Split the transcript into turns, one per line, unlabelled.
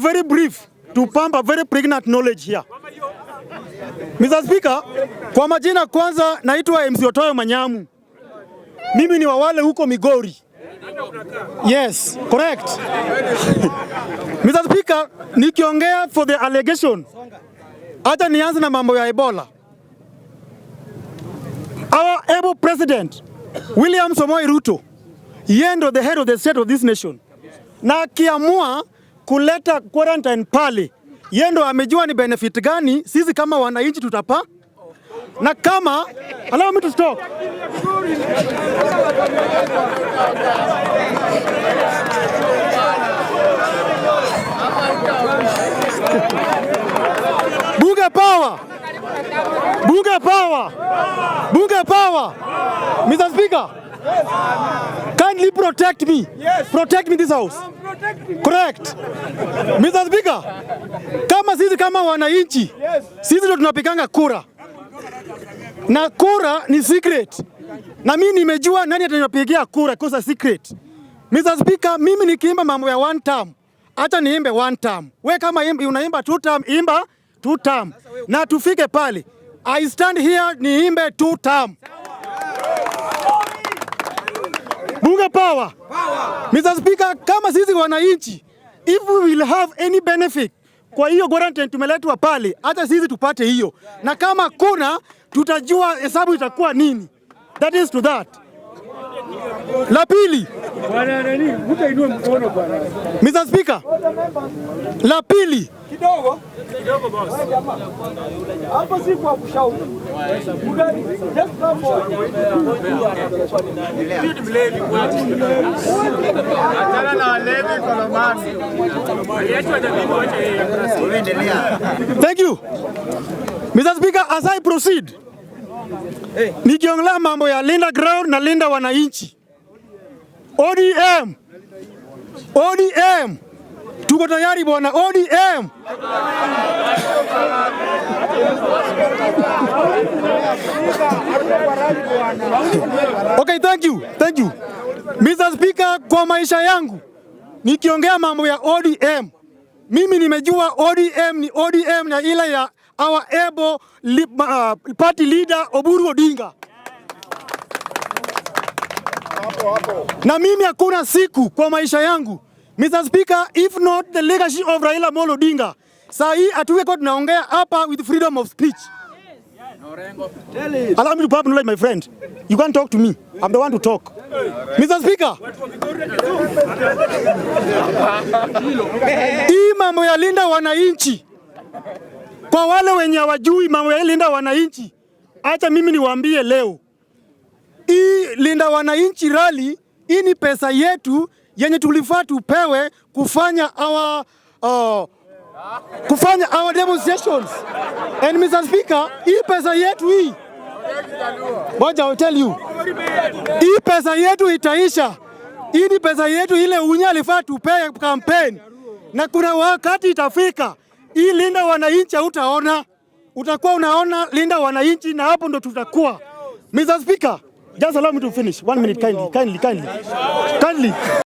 very brief to pump a very pregnant knowledge here. Mr. Speaker, kwa majina kwanza naitwa MC Otoyo Manyamu. Mimi ni wawale huko Migori. Yes, correct. Mr. Speaker, nikiongea for the allegation, hata nianze na mambo ya Ebola. Our able president, William Samoei Ruto, yendo the head of the state of this nation, na kiamua kuleta quarantine pale, yendo amejua ni benefit gani sisi kama wananchi tutapa. Na kama, allow me to stop. Bunge power! Bunge power! Bunge power! Mr. Speaker, kindly protect me. Yes. Protect me this house. Correct. Mr. Speaker, kama sisi kama wananchi, sisi ndo tunapiganga kura. Na kura ni secret. Na mimi nimejua nani atanipigia kura kosa secret. Mr. Speaker, mimi nikiimba mambo ya one term, hata niimbe one term. We kama unaimba two term, imba two term. Na tufike pale. I stand here niimbe two term. Bunge power. Mr. Speaker, kama sisi wananchi, if we will have any benefit kwa hiyo quarantine tumeletwa pale, hata sisi tupate hiyo. Na kama kuna, tutajua hesabu itakuwa nini. That is to that. La pili. Mr. Speaker, la pili. Kidogo hapo si kwa kushauri. Thank you. Mr. Speaker, as I proceed, nikiongea mambo ya Linda Ground na Linda wananchi. ODM. ODM. Tuko tayari bwana ODM. Okay, thank you. Thank you. Mr. Speaker, kwa maisha yangu nikiongea mambo ya ODM, mimi nimejua ODM ni ODM na ile ya our able party leader Oburu Odinga. Na mimi hakuna siku kwa maisha yangu, Mr. Speaker, if not the leadership of Raila Amolo Odinga, saa hii atuweko tunaongea hapa with freedom of speech. Allow me to pop knowledge, my friend. You can't talk to me. I'm the one to talk. Mr. Speaker, hii mambo ya Linda wananchi, kwa wale wenye hawajui mambo ya Linda wananchi, acha mimi niwaambie leo. Hii Linda wananchi rally, hii ni pesa yetu yenye tulifaa tupewe kufanya our demonstrations. And Mr. Speaker, hii pesa yetu hii, Boja, I'll tell you, hii pesa yetu itaisha. Hii ni pesa yetu ile unya alifaa tupewe campaign. Na kuna wakati itafika, hii Linda wananchi utaona. Utakuwa unaona Linda wananchi na hapo ndo tutakuwa. Mr. Speaker, just allow me to finish. 1 minute, kindly.